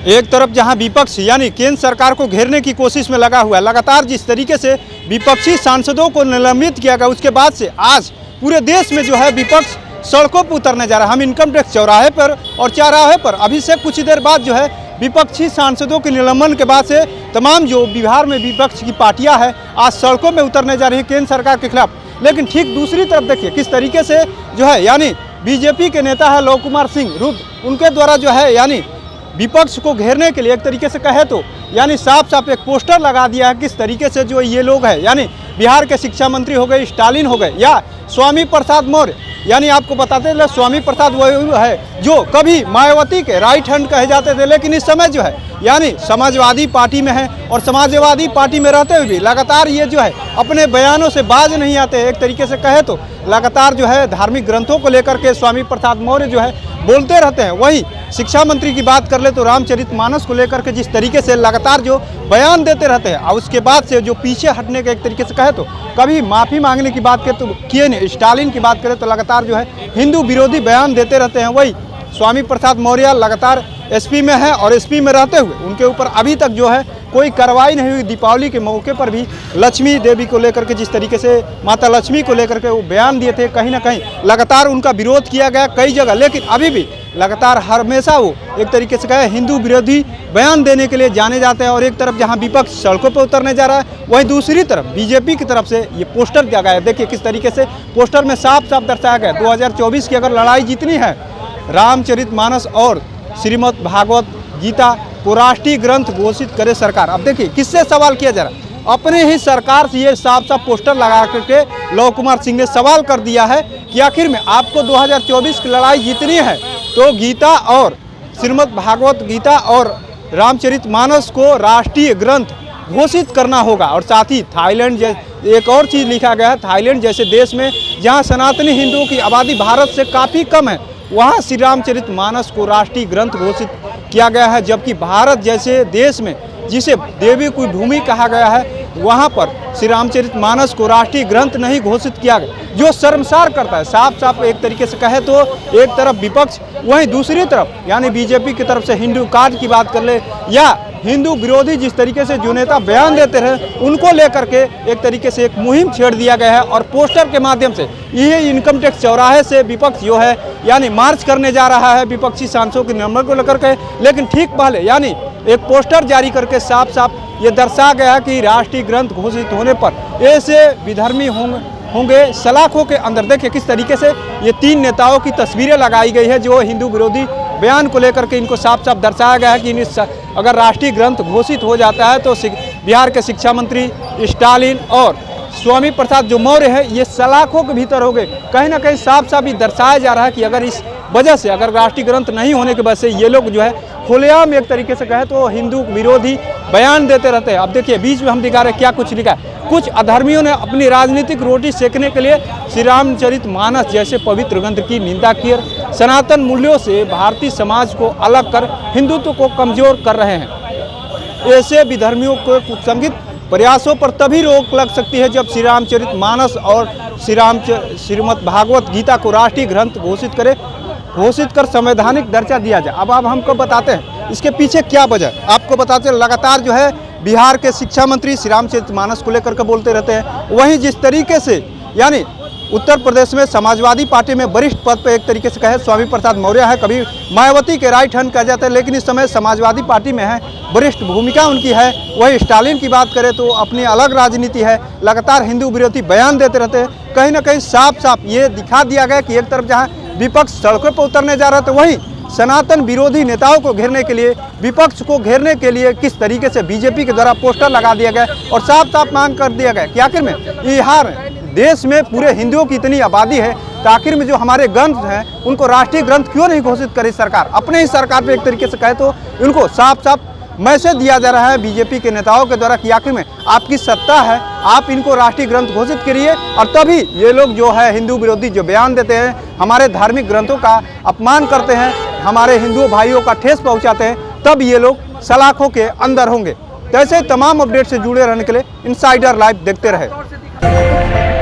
एक तरफ जहां विपक्ष यानी केंद्र सरकार को घेरने की कोशिश में लगा हुआ है, लगातार जिस तरीके से विपक्षी सांसदों को निलंबित किया गया, उसके बाद से आज पूरे देश में जो है विपक्ष सड़कों पर उतरने जा रहा है। हम इनकम टैक्स चौराहे पर और चौराहे पर अभी से कुछ ही देर बाद जो है विपक्षी सांसदों के निलंबन के बाद से तमाम जो बिहार में विपक्ष की पार्टियां हैं आज सड़कों में उतरने जा रही हैं केंद्र सरकार के खिलाफ। लेकिन ठीक दूसरी तरफ देखिए किस तरीके से जो है यानी बीजेपी के नेता है लव कुमार सिंह रुद्र, उनके द्वारा जो है यानी विपक्ष को घेरने के लिए एक तरीके से कहे तो यानी साफ साफ एक पोस्टर लगा दिया है किस तरीके से जो ये लोग हैं यानी बिहार के शिक्षा मंत्री हो गए स्टालिन हो गए या स्वामी प्रसाद मौर्य, यानी आपको बताते हैं स्वामी प्रसाद वो है जो कभी मायावती के राइट हैंड कहे जाते थे, लेकिन इस समय जो है यानी समाजवादी पार्टी में है और समाजवादी पार्टी में रहते हुए भी लगातार ये जो है अपने बयानों से बाज नहीं आते। एक तरीके से कहे तो लगातार जो है धार्मिक ग्रंथों को लेकर के स्वामी प्रसाद मौर्य जो है बोलते रहते हैं। वहीं शिक्षा मंत्री की बात कर ले तो रामचरितमानस को लेकर के जिस तरीके से लगातार जो बयान देते रहते हैं और उसके बाद से जो पीछे हटने के एक तरीके से कहे तो कभी माफ़ी मांगने की बात करें तो किए नहीं, स्टालिन की बात करें तो लगातार जो है हिंदू विरोधी बयान देते रहते हैं। वही स्वामी प्रसाद मौर्य लगातार एसपी में है और एसपी में रहते हुए उनके ऊपर अभी तक जो है कोई कार्रवाई नहीं हुई। दीपावली के मौके पर भी लक्ष्मी देवी को लेकर के जिस तरीके से माता लक्ष्मी को लेकर के वो बयान दिए थे, कहीं ना कहीं लगातार उनका विरोध किया गया कई जगह, लेकिन अभी भी लगातार हमेशा वो एक तरीके से कहे हिंदू विरोधी बयान देने के लिए जाने जाते हैं। और एक तरफ जहां विपक्ष सड़कों पर उतरने जा रहा है, वहीं दूसरी तरफ बीजेपी की तरफ से ये पोस्टर दिया गया है। देखिए किस तरीके से पोस्टर में साफ साफ दर्शाया गया 2024 की अगर लड़ाई जीतनी है, रामचरितमानस और श्रीमद् भागवत गीता को राष्ट्रीय ग्रंथ घोषित करे सरकार। अब देखिए किससे सवाल किया जा रहा है, अपने ही सरकार से ये साफ साफ पोस्टर लगा करके लव कुमार सिंह ने सवाल कर दिया है कि आखिर में आपको 2024 की लड़ाई जीतनी है तो गीता और श्रीमद् भागवत गीता और रामचरितमानस को राष्ट्रीय ग्रंथ घोषित करना होगा। और साथ ही थाईलैंड एक और चीज़ लिखा गया है, थाईलैंड जैसे देश में जहाँ सनातनी हिंदुओं की आबादी भारत से काफ़ी कम है, वहाँ श्री रामचरितमानस को राष्ट्रीय ग्रंथ घोषित किया गया है। जबकि भारत जैसे देश में जिसे देवी की भूमि कहा गया है, वहाँ पर श्री रामचरितमानस को राष्ट्रीय ग्रंथ नहीं घोषित किया गया, जो शर्मसार करता है। साफ साफ एक तरीके से कहे तो एक तरफ विपक्ष, वहीं दूसरी तरफ यानी बीजेपी की तरफ से हिंदू कार्ड की बात कर ले या हिंदू विरोधी जिस तरीके से जो नेता बयान देते रहे उनको लेकर के एक तरीके से एक मुहिम छेड़ दिया गया है। और पोस्टर के माध्यम से ये इनकम टैक्स चौराहे से विपक्ष जो है यानी मार्च करने जा रहा है विपक्षी सांसदों के नंबर को लेकर के, लेकिन ठीक पहले यानी एक पोस्टर जारी करके साफ साफ ये दर्शा गया कि राष्ट्रीय ग्रंथ घोषित होने पर ऐसे विधर्मी होंगे सलाखों के अंदर। देखिए किस तरीके से ये 3 नेताओं की तस्वीरें लगाई गई है जो हिंदू विरोधी बयान को लेकर के इनको साफ साफ दर्शाया गया है कि अगर राष्ट्रीय ग्रंथ घोषित हो जाता है तो बिहार के शिक्षा मंत्री स्टालिन और स्वामी प्रसाद जो मौर्य है ये सलाखों के भीतर हो गए। कहीं ना कहीं साफ साफ ये दर्शाया जा रहा है कि अगर इस वजह से अगर राष्ट्रीय ग्रंथ नहीं होने की वजह से ये लोग जो है खुलेआम एक तरीके से कहे तो हिंदू विरोधी बयान देते रहते हैं। अब देखिए बीच में हम दिखा रहे हैं क्या कुछ लिखा है, कुछ अधर्मियों ने अपनी राजनीतिक रोटी सेकने के लिए श्री रामचरितमानस जैसे पवित्र ग्रंथ की निंदा की, सनातन मूल्यों से भारतीय समाज को अलग कर हिंदुत्व को कमजोर कर रहे हैं। ऐसे विधर्मियों को कुसंगित प्रयासों पर तभी रोक लग सकती है जब श्री रामचरितमानस और श्रीमद् भागवत गीता को राष्ट्रीय ग्रंथ घोषित कर संवैधानिक दर्जा दिया जाए। अब आप हमको बताते हैं इसके पीछे क्या वजह, आपको बताते हैं लगातार जो है बिहार के शिक्षा मंत्री श्री रामचरितमानस को लेकर के बोलते रहते हैं। वहीं जिस तरीके से यानी उत्तर प्रदेश में समाजवादी पार्टी में वरिष्ठ पद पर एक तरीके से कहे स्वामी प्रसाद मौर्य है, कभी मायावती के राइट हैंड कहा जाता है, लेकिन इस समय समाजवादी पार्टी में है, वरिष्ठ भूमिका उनकी है। वही स्टालिन की बात करें तो अपनी अलग राजनीति है, लगातार हिंदू विरोधी बयान देते रहते हैं। कहीं ना कहीं साफ साफ ये दिखा दिया गया कि एक तरफ जहाँ विपक्ष सड़कों पर उतरने जा रहा है तो वहीं सनातन विरोधी नेताओं को घेरने के लिए, विपक्ष को घेरने के लिए किस तरीके से बीजेपी के द्वारा पोस्टर लगा दिया गया और साफ साफ मांग कर दिया गया कि आखिर में बिहार देश में पूरे हिंदुओं की इतनी आबादी है तो आखिर में जो हमारे ग्रंथ हैं उनको राष्ट्रीय ग्रंथ क्यों नहीं घोषित करे सरकार। अपने ही सरकार पे एक तरीके से कहे तो उनको साफ साफ मैसेज दिया जा रहा है बीजेपी के नेताओं के द्वारा कि आखिर में आपकी सत्ता है, आप इनको राष्ट्रीय ग्रंथ घोषित करिए। और तभी ये लोग जो है हिंदू विरोधी जो बयान देते हैं, हमारे धार्मिक ग्रंथों का अपमान करते हैं, हमारे हिंदू भाइयों का ठेस पहुंचाते हैं, तब ये लोग सलाखों के अंदर होंगे। तो ऐसे तमाम अपडेट से जुड़े रहने के लिए इनसाइडर लाइव देखते रहे।